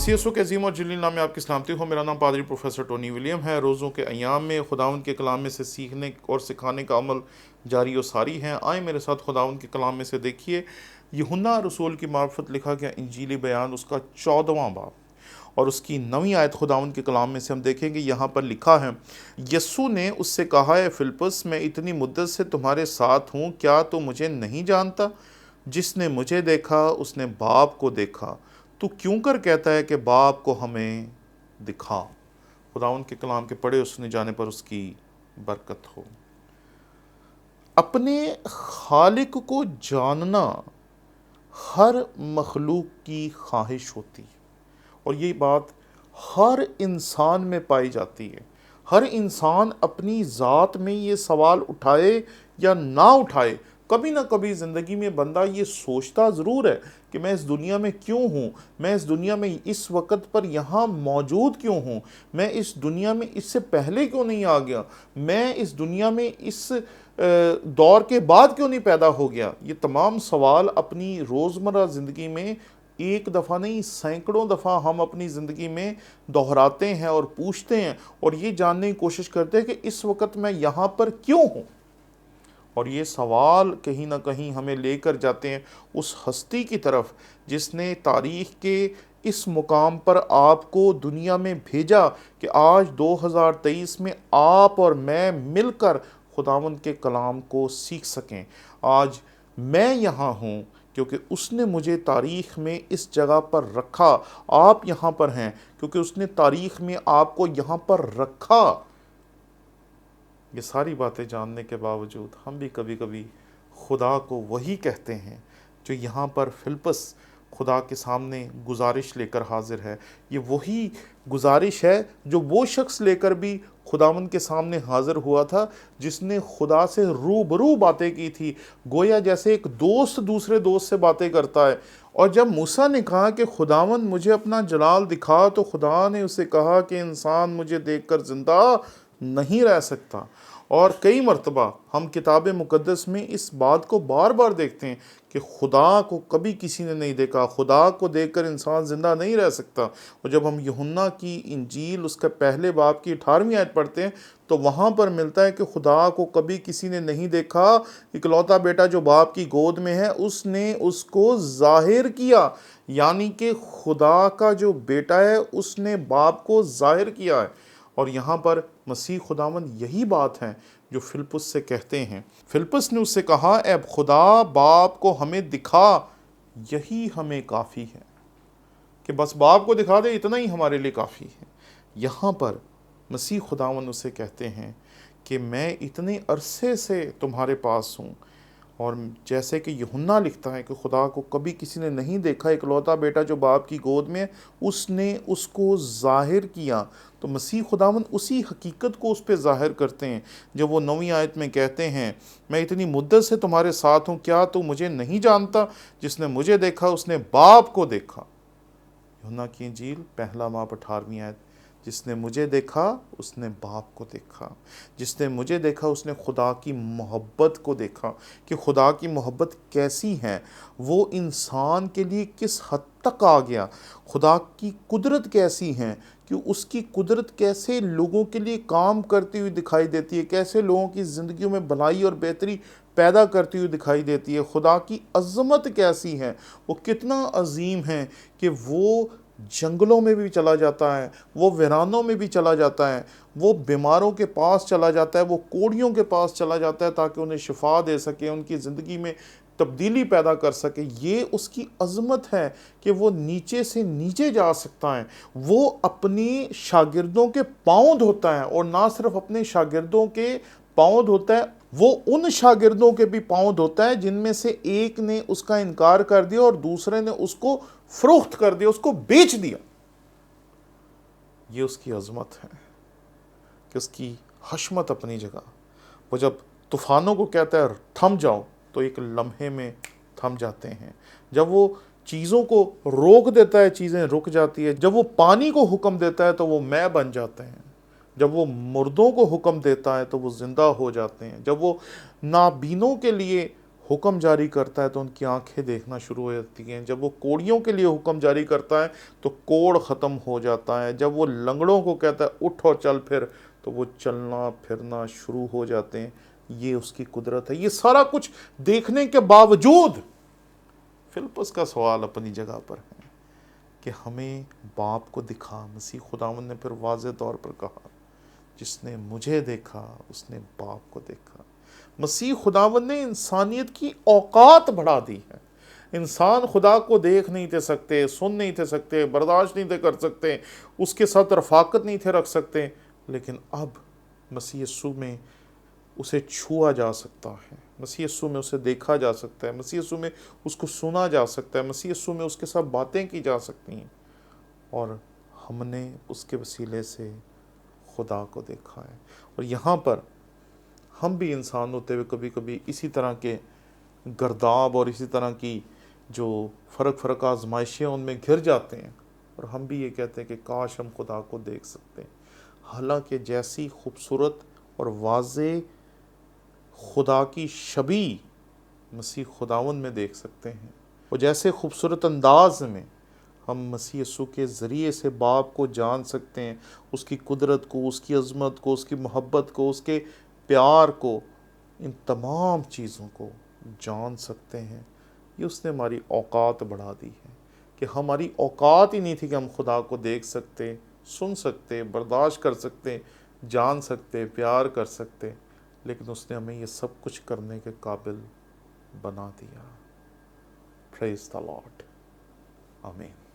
CSO کے عظیم اور جلیل نام میں آپ کی سلامتی ہو۔ میرا نام پادری پروفیسر ٹونی ولیم ہے۔ روزوں کے ایام میں خداوند کے کلام میں سے سیکھنے اور سکھانے کا عمل جاری و ساری ہے۔ آئیں میرے ساتھ خداوند کے کلام میں سے دیکھیے یوحنا رسول کی معرفت لکھا گیا انجیلی بیان، اس کا 14واں باب اور اس کی 9ویں آیت خداوند کے کلام میں سے ہم دیکھیں گے۔ یہاں پر لکھا ہے، یسوع نے اس سے کہا، اے فلپس، میں اتنی مدت سے تمہارے ساتھ ہوں، کیا تو مجھے نہیں جانتا؟ جس نے مجھے دیکھا اس نے باپ کو دیکھا۔ تو کیوں کر کہتا ہے کہ باپ کو ہمیں دکھا؟ خداوند کے کلام کے پڑھے سنے جانے پر اس کی برکت ہو۔ اپنے خالق کو جاننا ہر مخلوق کی خواہش ہوتی ہے، اور یہ بات ہر انسان میں پائی جاتی ہے۔ ہر انسان اپنی ذات میں یہ سوال اٹھائے یا نہ اٹھائے، کبھی نہ کبھی زندگی میں بندہ یہ سوچتا ضرور ہے کہ میں اس دنیا میں کیوں ہوں، میں اس دنیا میں اس وقت پر یہاں موجود کیوں ہوں، میں اس دنیا میں اس سے پہلے کیوں نہیں آ گیا، میں اس دنیا میں اس دور کے بعد کیوں نہیں پیدا ہو گیا۔ یہ تمام سوال اپنی روزمرہ زندگی میں ایک دفعہ نہیں سینکڑوں دفعہ ہم اپنی زندگی میں دہراتے ہیں اور پوچھتے ہیں، اور یہ جاننے کی کوشش کرتے ہیں کہ اس وقت میں یہاں پر کیوں ہوں۔ اور یہ سوال کہیں نہ کہیں ہمیں لے کر جاتے ہیں اس ہستی کی طرف جس نے تاریخ کے اس مقام پر آپ کو دنیا میں بھیجا کہ آج 2023 میں آپ اور میں مل کر خداوند کے کلام کو سیکھ سکیں۔ آج میں یہاں ہوں کیونکہ اس نے مجھے تاریخ میں اس جگہ پر رکھا، آپ یہاں پر ہیں کیونکہ اس نے تاریخ میں آپ کو یہاں پر رکھا۔ یہ ساری باتیں جاننے کے باوجود ہم بھی کبھی کبھی خدا کو وہی کہتے ہیں جو یہاں پر فلپس خدا کے سامنے گزارش لے کر حاضر ہے۔ یہ وہی گزارش ہے جو وہ شخص لے کر بھی خداوند کے سامنے حاضر ہوا تھا جس نے خدا سے روبرو باتیں کی تھی، گویا جیسے ایک دوست دوسرے دوست سے باتیں کرتا ہے۔ اور جب موسیٰ نے کہا کہ خداوند مجھے اپنا جلال دکھا، تو خدا نے اسے کہا کہ انسان مجھے دیکھ کر زندہ نہیں رہ سکتا۔ اور کئی مرتبہ ہم کتاب مقدس میں اس بات کو بار بار دیکھتے ہیں کہ خدا کو کبھی کسی نے نہیں دیکھا، خدا کو دیکھ کر انسان زندہ نہیں رہ سکتا۔ اور جب ہم یوحنا کی انجیل اس کے پہلے باب کی 18ویں آیت پڑھتے ہیں تو وہاں پر ملتا ہے کہ خدا کو کبھی کسی نے نہیں دیکھا، اکلوتا بیٹا جو باپ کی گود میں ہے اس نے اس کو ظاہر کیا، یعنی کہ خدا کا جو بیٹا ہے اس نے باپ کو ظاہر کیا ہے۔ اور یہاں پر مسیح خداوند یہی بات ہے جو فلپس سے کہتے ہیں۔ فلپس نے اس سے کہا، اے خدا باپ کو ہمیں دکھا، یہی ہمیں کافی ہے۔ کہ بس باپ کو دکھا دے، اتنا ہی ہمارے لیے کافی ہے۔ یہاں پر مسیح خداوند اسے کہتے ہیں کہ میں اتنے عرصے سے تمہارے پاس ہوں، اور جیسے کہ یوحنا لکھتا ہے کہ خدا کو کبھی کسی نے نہیں دیکھا، اکلوتا بیٹا جو باپ کی گود میں اس نے اس کو ظاہر کیا۔ تو مسیح خداوند اسی حقیقت کو اس پہ ظاہر کرتے ہیں جب وہ 9ویں آیت میں کہتے ہیں، میں اتنی مدت سے تمہارے ساتھ ہوں، کیا تو مجھے نہیں جانتا؟ جس نے مجھے دیکھا اس نے باپ کو دیکھا۔ یوحنا کی انجیل پہلا باب 18ویں آیت، جس نے مجھے دیکھا اس نے باپ کو دیکھا۔ جس نے مجھے دیکھا اس نے خدا کی محبت کو دیکھا کہ خدا کی محبت کیسی ہے، وہ انسان کے لیے کس حد تک آ گیا، خدا کی قدرت کیسی ہے کہ اس کی قدرت کیسے لوگوں کے لیے کام کرتی ہوئی دکھائی دیتی ہے، کیسے لوگوں کی زندگیوں میں بھلائی اور بہتری پیدا کرتی ہوئی دکھائی دیتی ہے۔ خدا کی عظمت کیسی ہے، وہ کتنا عظیم ہے کہ وہ جنگلوں میں بھی چلا جاتا ہے، وہ ویرانوں میں بھی چلا جاتا ہے، وہ بیماروں کے پاس چلا جاتا ہے، وہ کوڑیوں کے پاس چلا جاتا ہے تاکہ انہیں شفا دے سکے، ان کی زندگی میں تبدیلی پیدا کر سکے۔ یہ اس کی عظمت ہے کہ وہ نیچے سے نیچے جا سکتا ہے۔ وہ اپنی شاگردوں کے پاؤں دھوتا ہے، اور نہ صرف اپنے شاگردوں کے پاؤں دھوتا ہے، وہ ان شاگردوں کے بھی پاؤں دھوتا ہے جن میں سے ایک نے اس کا انکار کر دیا اور دوسرے نے اس کو فروخت کر دیا، اس کو بیچ دیا۔ یہ اس کی عظمت ہے کہ اس کی حشمت اپنی جگہ۔ وہ جب طوفانوں کو کہتا ہے تھم جاؤ تو ایک لمحے میں تھم جاتے ہیں۔ جب وہ چیزوں کو روک دیتا ہے چیزیں رک جاتی ہے۔ جب وہ پانی کو حکم دیتا ہے تو وہ مے بن جاتے ہیں۔ جب وہ مردوں کو حکم دیتا ہے تو وہ زندہ ہو جاتے ہیں۔ جب وہ نابینوں کے لیے حکم جاری کرتا ہے تو ان کی آنکھیں دیکھنا شروع ہو جاتی ہیں. جب وہ کوڑیوں کے لیے حکم جاری کرتا ہے تو کوڑ ختم ہو جاتا ہے. جب وہ لنگڑوں کو کہتا ہے اٹھ اور چل پھر تو وہ چلنا پھرنا شروع ہو جاتے ہیں. یہ اس کی قدرت ہے. یہ سارا کچھ دیکھنے کے باوجود فلپس کا سوال اپنی جگہ پر ہے کہ ہمیں باپ کو دکھا. مسیح خداوند نے پھر واضح طور پر کہا جس نے مجھے دیکھا اس نے باپ کو دیکھا. مسیح خداوند نے انسانیت کی اوقات بڑھا دی ہے. انسان خدا کو دیکھ نہیں تھے سکتے, سن نہیں تھے سکتے, برداشت نہیں تھے کر سکتے, اس کے ساتھ رفاقت نہیں تھے رکھ سکتے, لیکن اب مسیح یسوع میں اسے چھوا جا سکتا ہے. مسیح یسوع میں اسے دیکھا جا سکتا ہے. مسیح یسوع میں اس کو سنا جا سکتا ہے. مسیح یسوع میں اس کے ساتھ باتیں کی جا سکتی ہیں. اور ہم نے اس کے وسیلے سے خدا کو دیکھا ہے. اور یہاں پر ہم بھی انسان ہوتے ہوئے کبھی کبھی اسی طرح کے گرداب اور اسی طرح کی جو فرق آزمائشیں ان میں گھر جاتے ہیں, اور ہم بھی یہ کہتے ہیں کہ کاش ہم خدا کو دیکھ سکتے ہیں. حالانکہ جیسی خوبصورت اور واضح خدا کی شبیہ مسیح خداوند میں دیکھ سکتے ہیں, اور جیسے خوبصورت انداز میں ہم مسیح یسوع کے ذریعے سے باپ کو جان سکتے ہیں, اس کی قدرت کو, اس کی عظمت کو, اس کی محبت کو, اس کے پیار کو, ان تمام چیزوں کو جان سکتے ہیں. یہ اس نے ہماری اوقات بڑھا دی ہے کہ ہماری اوقات ہی نہیں تھی کہ ہم خدا کو دیکھ سکتے, سن سکتے, برداشت کر سکتے, جان سکتے, پیار کر سکتے, لیکن اس نے ہمیں یہ سب کچھ کرنے کے قابل بنا دیا. پریز دی لارڈ. آمین.